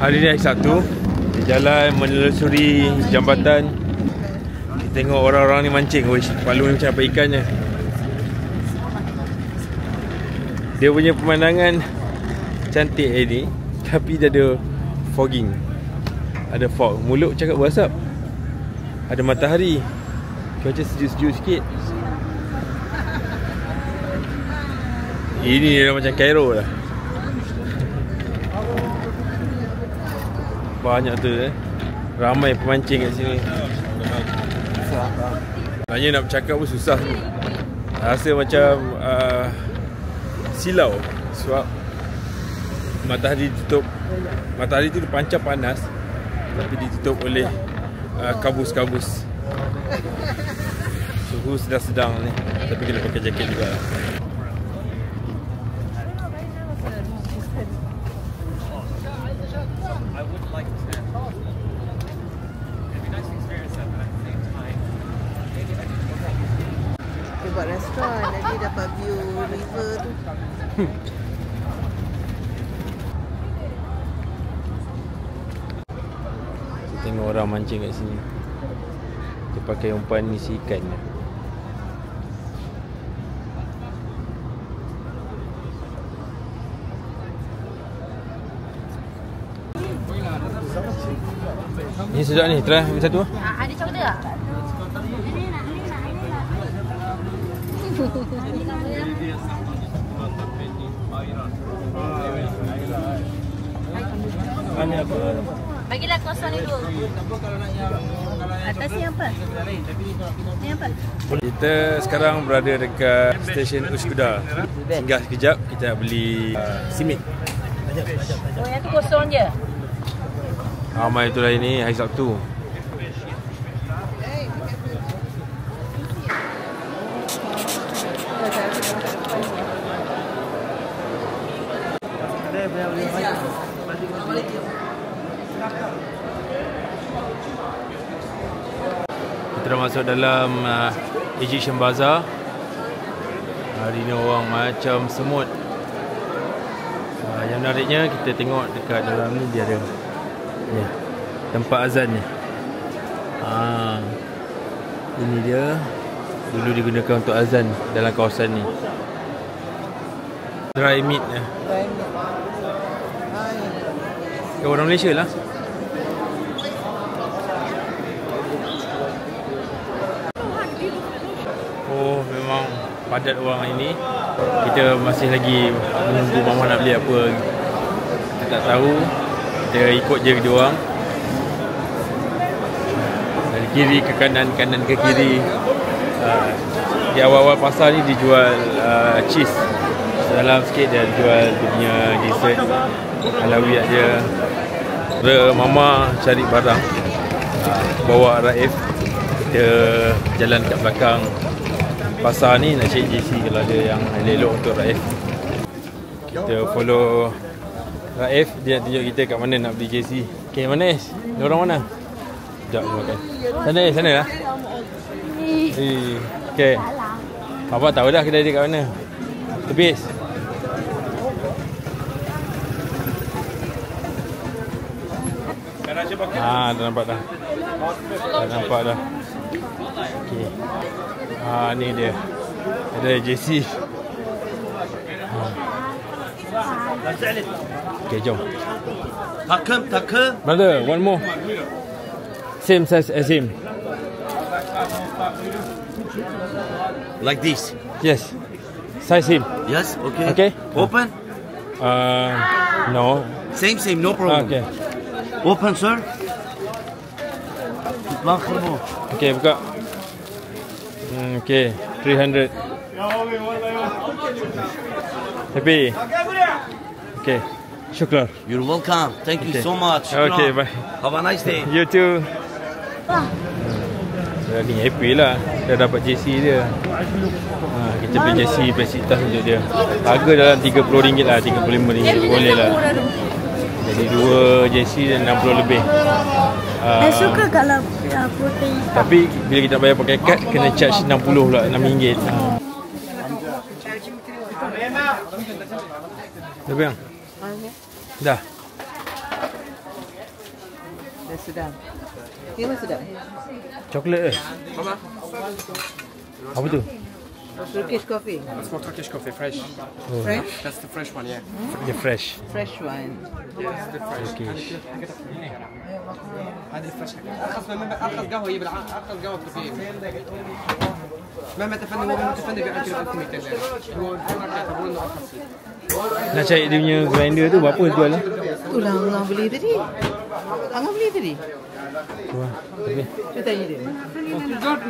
Hari ni hari Sabtu, di jalan menelusuri jambatan. Kita tengok orang-orang ni mancing. Wish, palu ni macam apa ikannya. Dia punya pemandangan cantik ni, tapi dia ada fogging. Ada fog, mulut cakap berasap. Ada matahari, cuaca sejuk-sejuk sikit. Ini dah macam Cairo lah. Banyak tu ramai pemancing kat sini. Sebenarnya nak bercakap pun susah. Rasa macam silau. Sebab matahari ditutup. Matahari tu pancar panas, tapi ditutup oleh kabus-kabus. Suhu sedang-sedang ni, tapi kena pakai jaket juga. Buat restoran, nanti dapat view river tu. Tengok orang mancing kat sini. Dia pakai umpan isi ikan. Ni sedap ni, try ambil satu. Ada coklat tak? Bagilah kosong ni dulu. Atas ni apa? Ni apa? Kita sekarang berada dekat stesen Uskudar. Singgah sekejap, kita nak beli simit. Oh, yang tu kosong je? Ramai tu lah ini, hari Sabtu. Kita dah masuk dalam Egyptian Bazaar. Hari ni orang macam semut. Yang menariknya kita tengok dekat dalam ni dia ada ni, tempat azan ni. Ini dia dulu digunakan untuk azan dalam kawasan ni. Dry meat ni. Orang Malaysia lah. Oh, memang padat orang ini. Kita masih lagi menunggu mama nak beli apa. Kita tak tahu. Kita ikut je dia orang. Dari kiri ke kanan, kanan ke kiri. Di awal-awal pasar ni dijual cheese. Dalam sikit dia jual dia punya dessert halawiyat dia. Mama cari barang, bawa Raif. Kita jalan kat belakang pasar ni nak cari JC kalau ada yang elok untuk Raif. Kita follow Raif, dia nak tunjuk kita kat mana nak beli JC. Okay, mana Is? Dia orang mana? Sekejap makan. Sana Is, sana lah. Okay. Bapak tahu dah kedai dia kat mana. Tepi Is. Dah nampak dah. Dah nampak dah. Okey. Ni dia. Ada JC. Okey, jom. Takım. Brother, one more. Same size as him. Like this? Yes. Size him. Yes, okay. Okay. Open? No. Same, no problem. Okay. Open, sir. Okay, buka. Okay, 300. Happy? Okay. Syukran. You're welcome. Thank you so much. Okay, bye. Have a nice day. You too. Dia ni happy lah. Dah dapat JC dia. Kita beli JC plastik tas untuk dia. Harga dalam RM30 lah, RM35 boleh lah. Jadi 2 JC dan 60 lebih. Saya suka kalau putih. Tapi bila kita bayar pakai kad kena charge 60 pula, RM6. Dah bang? Dah. sedap. Ini pun sedap. Coklat ke? Apa tu? Turkish coffee. It's more Turkish coffee, fresh. Oh, Fresh? That's the fresh one, yeah. dia fresh. Fresh one. Turkish. هذه الفريش. ارخص قهوه هي ارخص قهوه في الكافيين. مهما تفنن هو متفنن بيعمل كيلو 300 ريال. هو يعتبرون انه ارخص شيء. Nak cari dia punya grinder tu berapa jual lah? Itulah Angah beli tadi. Angah beli tadi. Wah, tapi Saya tanya dia.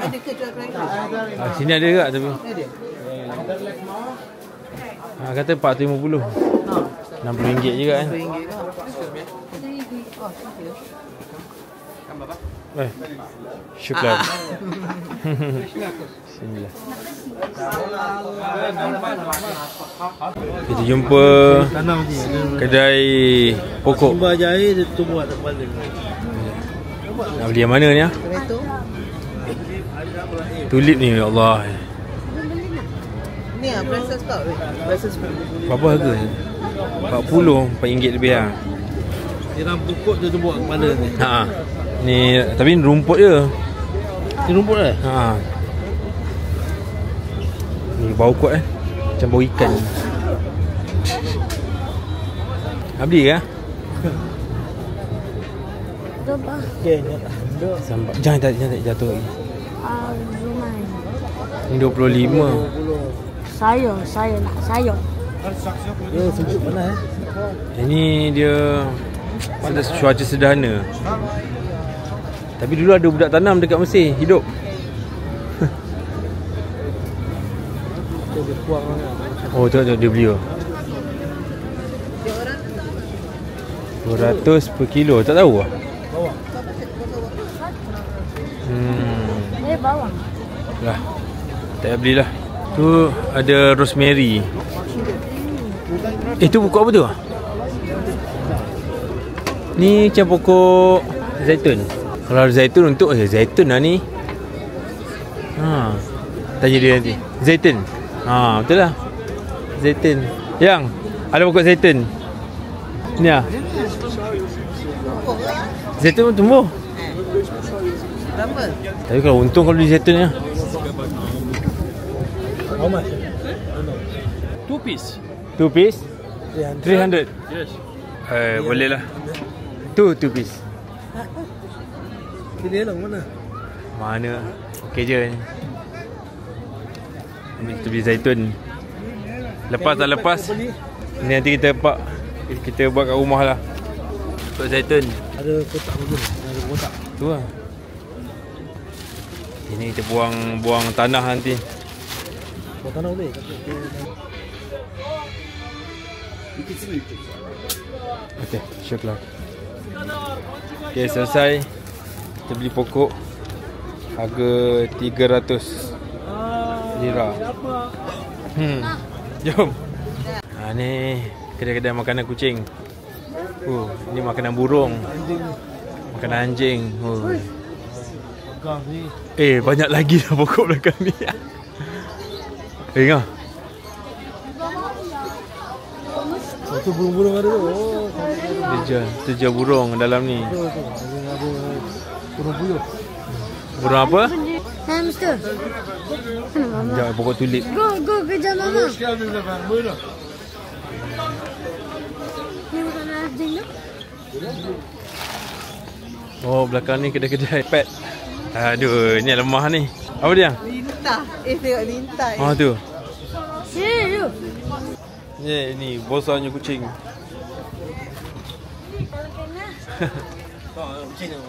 Ada ke jual grinder? sini ada tak tapi? Ada. Kata 450. RM60 juga kan? RM2 ke? Syukran. Bismillah. Kita jumpa kedai pokok. Sumber air dia tu buat kepala. Nak beli yang mana ni? Tomato. Tulip ni, ya Allah. Ni ah, Brussels sprout. Brussels sprout. Berapa harga? 40, RM4 lebih lah. Dia dalam pokok dia tu buat kepala ni. Ha. Ni tapi ni rumput je. Ni rumput lah. Ha. Ni bau kuat macam bau ikan. Habis ke? Okey, ni tak. Sampai. Jangan tak jatuh lagi. Rumah. Ni 25. Saya nak sayur. Ya, sempit panas Ini dia cuaca sederhana. Tapi dulu ada budak tanam dekat Mesir hidup. Dia kuang sangat. Oh, tu dia beli. 200 per kilo, tak tahu lah. Bawang. Bawang. Lah. Tak payah belilah. Tu ada rosemary. Tu pokok apa tu? Ni macam pokok zaitun. Kalau zaitun untuk zaitun lah ni. Ha. Tanya dia nanti. Zaitun. Ha, betul lah. Zaitun. Yang ada pokok zaitun. Ni ah. Zaitun pun tumbuh. Berapa? Tapi kalau untung kalau beli zaitun ni. How much? 2 piece. 2 piece 300. Yes. Boleh lah. Tu 2 piece. Pilih lah mana? Mana? Okey je. Ambil kita beli zaitun. Lepas tak lepas ni nanti kita buat kat rumah lah. Untuk zaitun. Ada kotak bagus. Ada kotak. Tu lah. Ini kita buang tanah nanti. Buat tanah boleh. Okey, syukran. Okey, selesai. Kita beli pokok. Harga 300 lira. Jom. Ni kedai-kedai makanan kucing. Ni makanan burung. Makanan anjing. Pegang ni. Banyak lagi dah pokok belakang ni. Ngah. Tu burung-burung ada tu. Oh, Dia jual burung dalam ni. tu. Ada burung puyuh. Burung apa? Hamster. Jangan pokok tulip. Go kejar mama. Ni bukan anjing tu. Oh, belakang ni kedai-kedai pet. Aduh, ni lemah ni. Apa dia? Lintah. Tengok lintah. Tu. Sini tu. Ni bosanya kucing.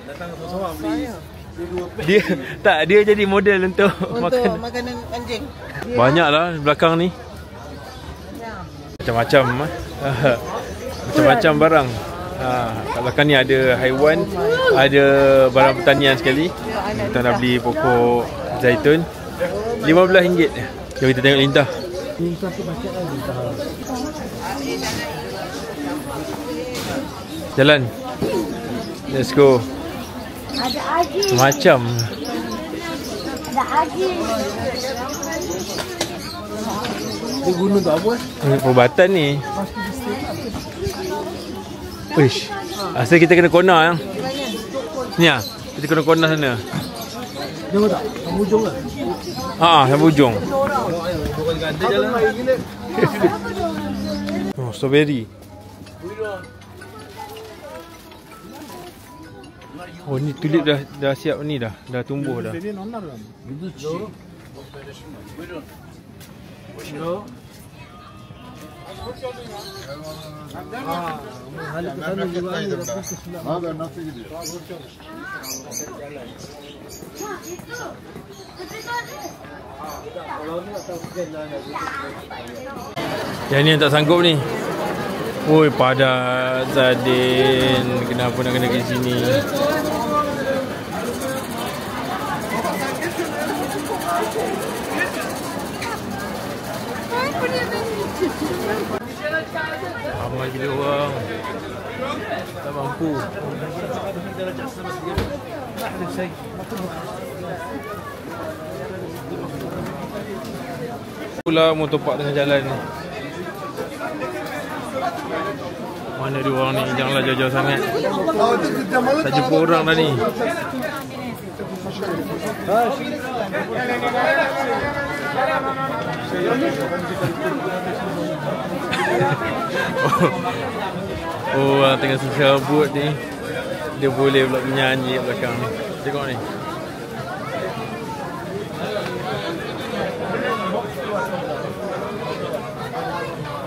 Datang ke seorang beli. Dia jadi model untuk makanan anjing. Banyaklah belakang ni. Macam-macam macam-macam barang. Kat belakang ni ada haiwan, ada barang pertanian sekali. Kita nak beli pokok zaitun RM15. Jom kita tengok lintah. Lintah tu macam mana lintah? Jalan. Let's go. Ada aji. Macam Ada aji. Dia guna untuk apa? perubatan ni. Uish. Asal kita kena corner yang. Ni ah. Di kona-kona sana. Tengok tak? Kamu ujung lah. Sampai ujung. Oh, strawberry. Oh, ni tulip dah siap ni dah. Dah tumbuh dah. Ini nonar kan? Itu cik. Halik ke sana juga ni dah putus pula. Yang ni yang tak sanggup ni. Oi, padat Zadin. Kenapa nak kena ke sini? Ramai gila orang. Tak mampu. Pula motor park tengah jalan ni. Mana dia orang ni? Janganlah jauh-jauh sangat. Tak jumpa orang dah ni. Orang tengah sambut ni. Dia boleh pula menyanyi kat belakang ni. Tengok ni.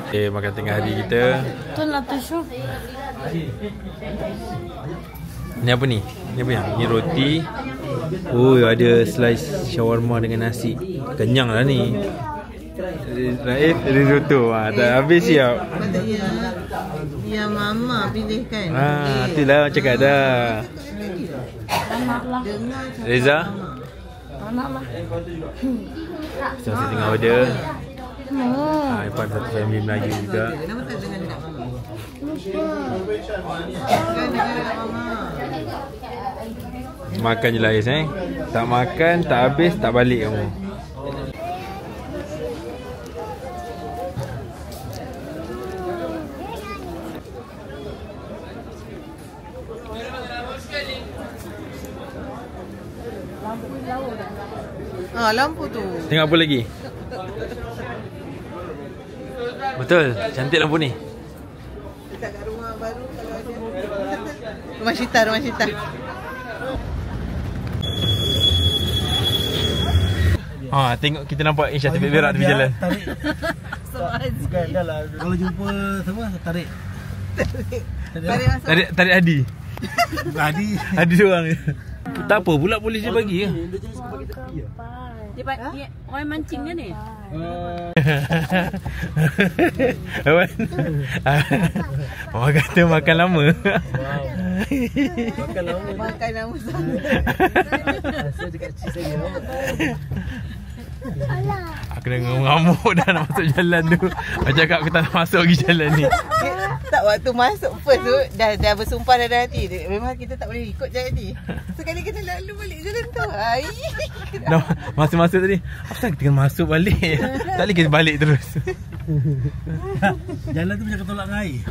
Okay, makan tengah hari kita. Tu nak tisu. Ni apa ni? Ni apa yang? Ni roti. Oh, ada slice shawarma dengan nasi. Kenyang lah ni. Raif, risotto. Tak habis siap. Yang mama pilih kan. Itulah cakap dah. Anak lah. Reza? Anak lah. Kita masih tengah order. Irfan satu family Melayu juga. Kenapa tak dengar dekat mama? Kan dengar dekat mama. Makan je lah Ais Tak makan, tak habis, tak balik kamu. Lampu tu. Tengok apa lagi? Betul, cantik lampu ni. Dekat kat rumah baru kalau ada. Rumah Syita. Tengok kita nampak Insya tepi berak tepi jalan. Bukan dah lah. Kalau jumpa semua tarik. Tarik Adi. Adi seorang. Tak apa pula polis dia bagi ke? Dia orang mancing kan ni? Awan. Orang kata makan lama. Makan lama sangat. Rasa dekat cheese saja. Aku dah ngamuk dah nak masuk jalan tu. Macam cakap aku tak nak masuk lagi jalan ni. Tak, waktu masuk first tu dah bersumpah dalam hati. Memang kita tak boleh ikut jalan ni. Sekali kena lalu balik jalan tu. Dah masuk tadi. Apa kita kena masuk balik? Tak boleh kita balik terus. Jalan tu macam ketolak dengan air.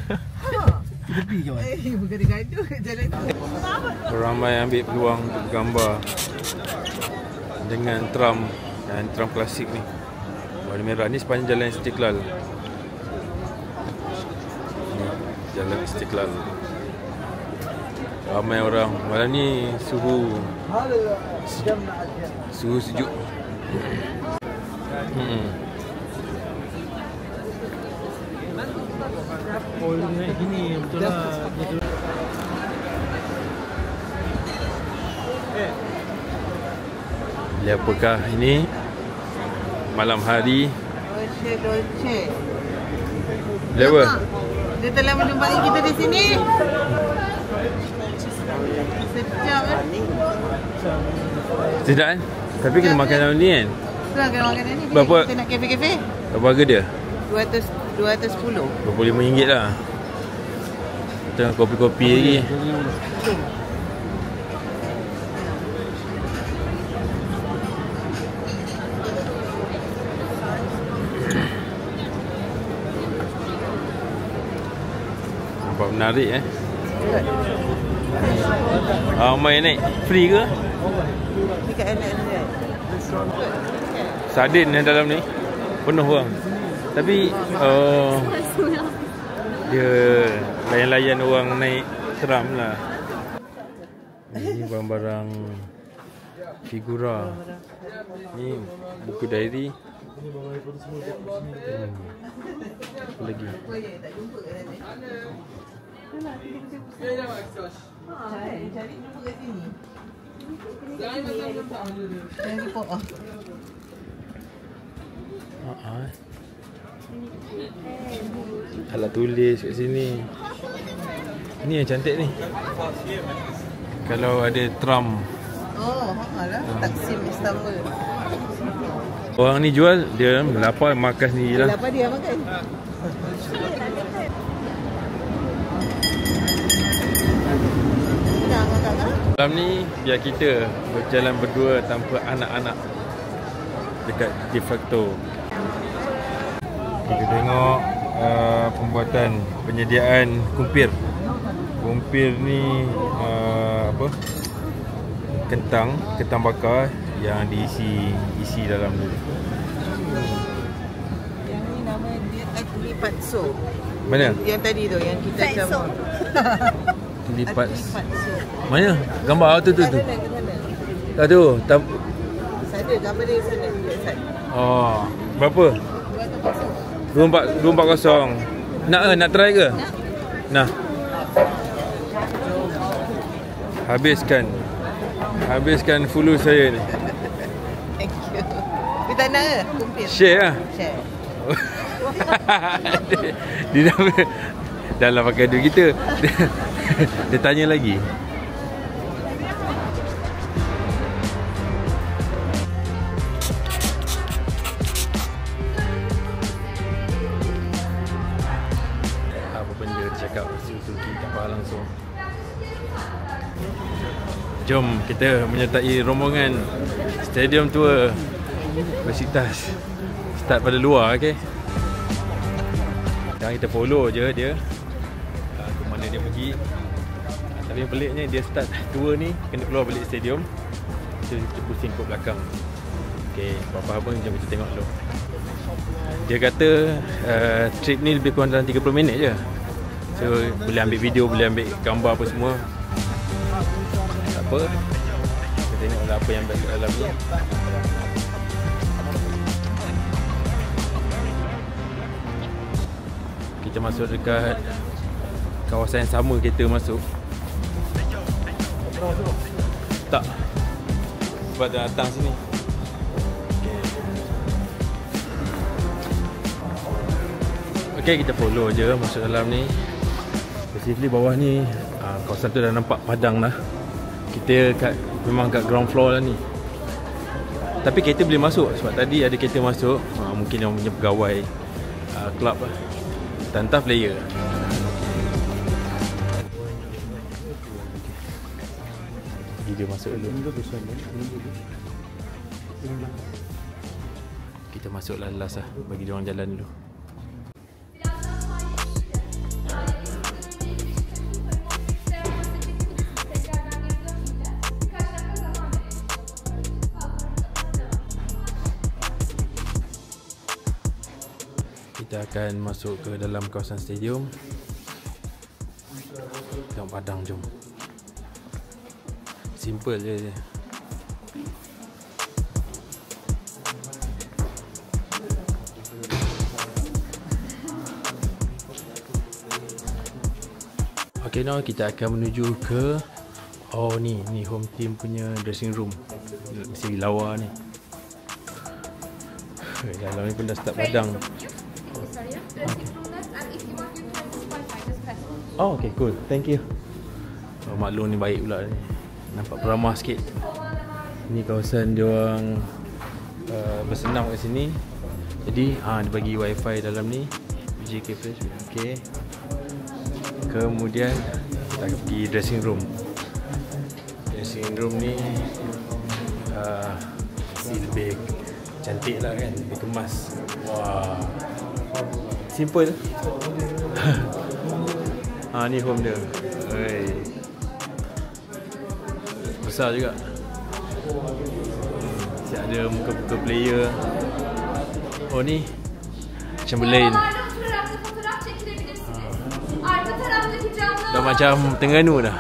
Tepi kawan. Bukan dia gaduh kat jalan tu. Ramai ambil peluang untuk gambar dengan tram dan tram klasik ni. Warna merah ni sepanjang jalan Istiqlal. Ni jalan Istiqlal. Ramai orang. Malam ni suhu sejuk. Oh, naik gini betul lah. Beli apakah ini? Malam hari. Dolce. Beli apa? Dia telah menjumpai kita di sini. Sedap kan? Sedap kan? Tapi kena makan dalam ni kan? Itulah kena makan ni. Berapa? Kita nak kafe-kafe. Berapa harga dia? 210. RM25 lah. Tengah kopi-kopi lagi. Nampak menarik Main naik. Free ke? Dekat anak-anak. Sardin yang dalam ni penuh orang. Tapi dia layan-layan orang naik tram lah. Ini barang-barang figura. Ni buku diary. Apa lagi? Cari jumpa kat sini. Yang report ah. Alat tulis kat sini. Ni yang cantik ni. Kalau ada tram. Oh, lah. Taksim Istanbul. Orang ni jual, dia lapar makan sendiri lah. Lapar dia makan. Malam ni biar kita berjalan berdua tanpa anak-anak dekat de facto. Kita tengok pembuatan penyediaan kumpir. Kumpir ni apa? Kentang bakar yang diisi dalam ni. Yang ni nama dia Atli-Patso. Mana? Yang tadi tu yang kita macam Lipat. Mana? Gambar tu. Sana. Tak tu. Sana gambar dia sana. Oh, berapa? 240. Nak try ke? Nah. Habiskan follow saya ni. Thank you. Kita tak nak ke? Kumpir. Share lah. Share. Dia dah lah pakai duit kita. Dia tanya lagi. Apa benda dia cakap situ kita tak faham langsung. Jom kita menyertai rombongan stadium tour Besiktas. Start pada luar, okey. Sekarang kita follow je dia ke mana dia pergi. Tapi yang peliknya dia start tour ni kena keluar balik stadium. Kita pusing ke belakang. Okey, apa-apa jom kita tengok dulu. Dia kata trip ni lebih kurang dalam 30 minit je. So boleh ambil video, boleh ambil gambar apa semua. Tak apa. Kita tengok apa yang berada dalam ni. Kita masuk dekat kawasan yang sama kita masuk. Tak. Sebab dah datang sini. Okay, kita follow je masuk dalam ni. Basically bawah ni kawasan tu dah nampak padang dah. Kita memang kat ground floor lah ni. Tapi kereta boleh masuk sebab tadi ada kereta masuk. Mungkin yang punya pegawai club lah. Tantah player. Dia masuk dulu. Kita masuk lah last lah. Bagi dia orang jalan dulu. Kita akan masuk ke dalam kawasan stadium. Tengok padang, jom. Simple je. Okay, now kita akan menuju ke ni home team punya dressing room. Mesti lawa ni. Dalam ni pun dah start padang. Oh, okay, cool. Thank you. Maklum ni baik pula ni. Nampak beramah sikit. Ni kawasan dia orang bersenam kat sini. Jadi dia bagi wifi dalam ni. VGK Flash. Okay. Kemudian kita akan pergi dressing room. Dressing room ni lebih cantik lah kan. Lebih kemas. Wah, simple. Ni home dia. besar juga. Masih ada muka-muka player. Oh ni Chamberlain. Dah macam Terengganu dah.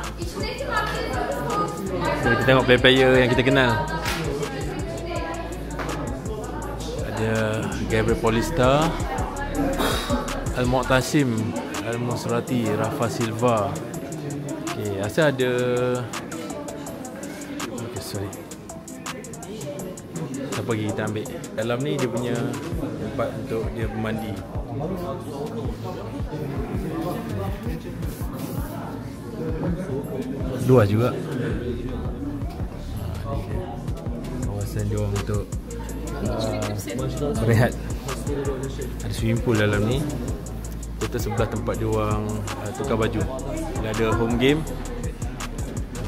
So, kita tengok player-player yang kita kenal. Ada Gabriel Paulista, Al-Mu'tasim, Al-Musrati, Rafa Silva. Okay, asal ada. Okay, sorry. Siapa lagi kita ambil? Dalam ni dia punya tempat untuk dia bermandi. Luas juga. Kawasan dia orang untuk berehat. Ada swimming pool dalam ni. Kita sebelah tempat dia orang tukar baju. Bila ada home game.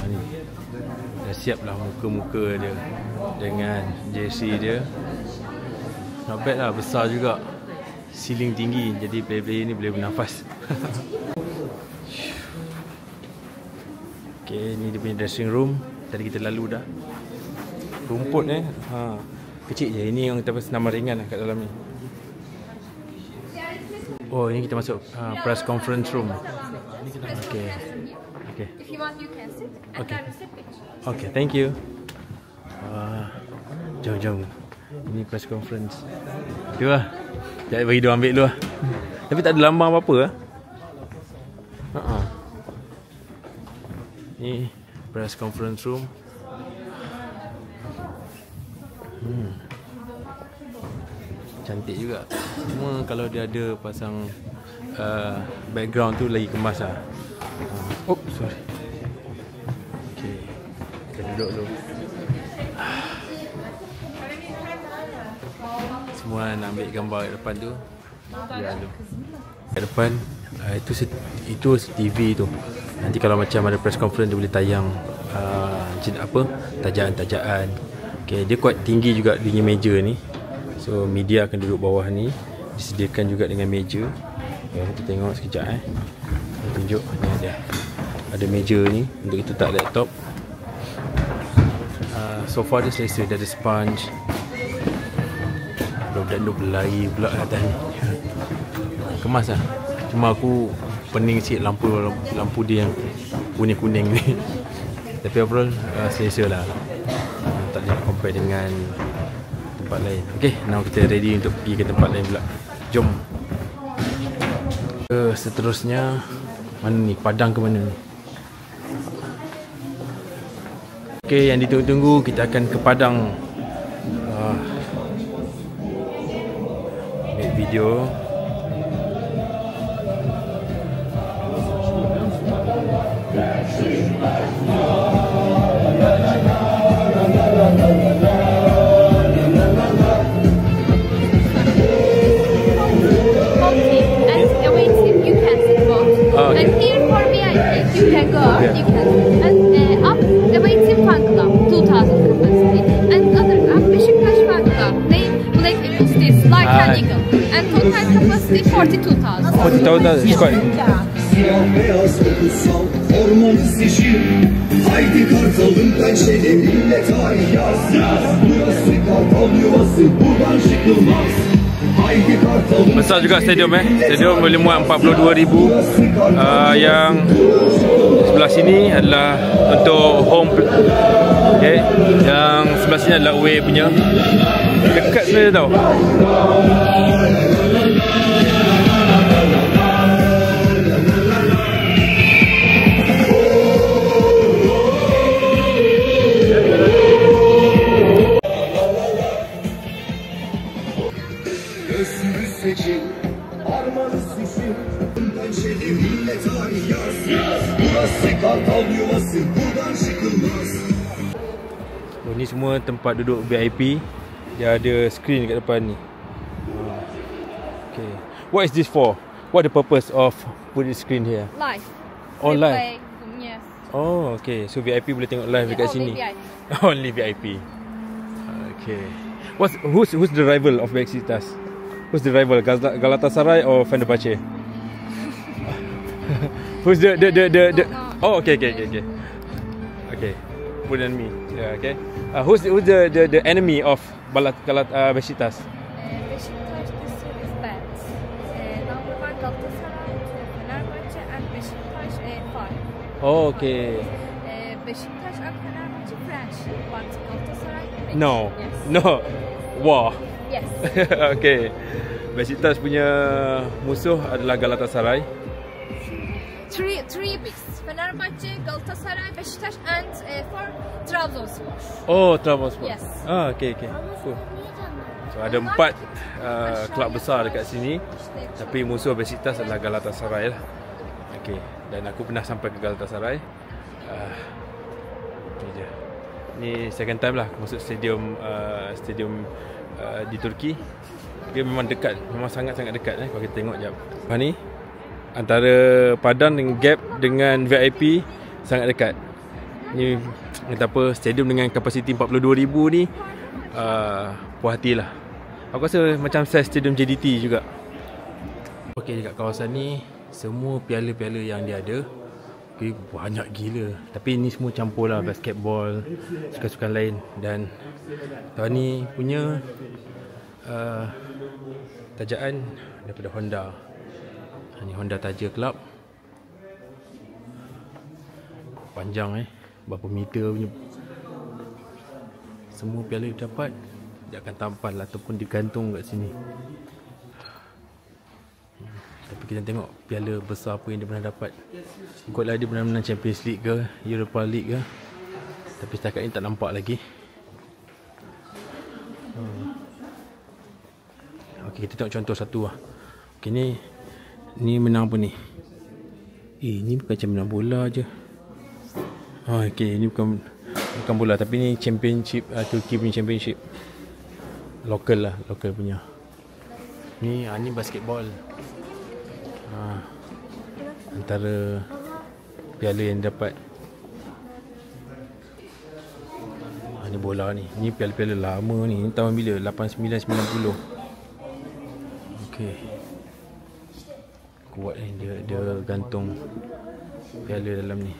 Ni. Dah siap lah muka-muka dia dengan jersey dia. Not bad lah, besar juga. Ceiling tinggi, jadi player-player ni boleh bernafas. Okay, ni dia punya dressing room. Tadi kita lalu dah. Rumput kecil je. Ini yang kita senam ringan kat dalam ni. Oh, ini kita masuk press conference room. Okay. Okay. If you want, you can sit and Okay. have a sit picture. Okay, thank you. Jom. Ini press conference. Tu lah. Sekejap bagi dia ambil dulu lah. Tapi tak ada lambang apa-apa lah. Ni press conference room. Cantik juga. Cuma kalau dia ada pasang background tu lagi kemas lah. Oh, sorry. Okay, kita duduk dulu. Semua nak ambil gambar kat depan tu. Ya tu. Kat depan itu TV tu. Nanti kalau macam ada press conference dia boleh tayang tajaan-tajaan. Okay, dia kuat tinggi juga dengan meja ni. So media akan duduk bawah ni. Disediakan juga dengan meja. Okay, kita tengok sekejap Saya tunjuk ni ada meja ni untuk kita letak laptop. Sofa dia selesa, dia ada sponge. Budak-budak duduk berlari pula atas ni. Kemas lah. Cuma aku pening sikit lampu dia yang kuning-kuning ni. Tapi overall selesa lah. Tak boleh compare dengan tempat lain. Okay, now kita ready untuk pergi ke tempat lain pula. Jom. Seterusnya mana ni? Padang ke mana ni? Okay, yang ditunggu-tunggu kita akan ke Padang. Ambil video. And here for VIP, you can go up, you can, and up the waiting fan club, 2,000 capacity, and other up Beşiktaş fan club, name Black Eagle States, like an eagle, and total capacity 42,000. 40,000, it's quite. Siyah beyaz kokusal orman sişir. Haydi kartalım pençelerinle tarih yaz. Burası kartal yuvası, buradan çıkılmaz. Besar juga stadium Stadium boleh muat 42,000. Yang sebelah sini adalah untuk home. Okay. Yang sebelah sini adalah away punya. Dekat sebenarnya tau. Ini semua tempat duduk VIP. Dia ada screen kat depan ni. Okay. What is this for? What the purpose of put this screen here? Live. Oh, live. Yes. Oh, okay. So VIP boleh tengok live dekat sini. VIP. Only VIP. Okay. Who's the rival of Beşiktaş? Who's the rival? Galatasaray or Fenerbahce? Who's the Oh, okay. Okay. put enemy. Yeah, okay. Who's the enemy of Beşiktaş? Beşiktaş this year is bad. Number 1 Galatasaray, 2 Fenerbahçe, and Beşiktaş 5. Oh, okay. Beşiktaş and Fenerbahçe friendship, but Galatasaray match. No. Yes. No. War. Yes. Okay. Beşiktaş punya musuh adalah Galatasaray. Three bigs. Fenerbahçe, Galatasaray, Beşiktaş, and for Trabzonspor. Oh, Trabzonspor. Yes. Okay. Cool. So ada 4 kelab besar dekat sini, tapi musuh Beşiktaş adalah Galatasaray lah. Okay. Dan aku pernah sampai ke Galatasaray. Ni je. Ni second time lah masuk stadium di Turki. Dia memang dekat, memang sangat-sangat dekat kalau kita tengok jap. Ni antara Padang dengan Gap dengan VIP sangat dekat. Ni kata apa, stadium dengan kapasiti 42,000 ni puas hatilah. Aku rasa macam size stadium JDT juga. Okey, dekat kawasan ni semua piala-piala yang dia ada, okay, banyak gila. Tapi ni semua campur lah, basketball, sukan-sukan lain. Dan tahun ni punya tajaan daripada Honda. Ni Honda Tajir Club. Panjang berapa meter punya. Semua piala dia dapat, dia akan tampal ataupun digantung kat sini. Tapi kita tengok piala besar apa yang dia pernah dapat. Ikutlah dia pernah menang Champions League ke, Europa League ke. Tapi setakat ni tak nampak lagi. Okey, kita tengok contoh satu lah. Okey, ni menang apa ni? Ni bukan macam menang bola je. Okey, ni bukan bola, tapi ni championship, Turki punya championship. Local lah, local punya. Ni basketball. Antara piala yang dapat. Ni bola ni. Ni piala-piala lama ni. Ni tahun bila? 89, 90. Okey. Kuat ni dia gantung piala dalam ni.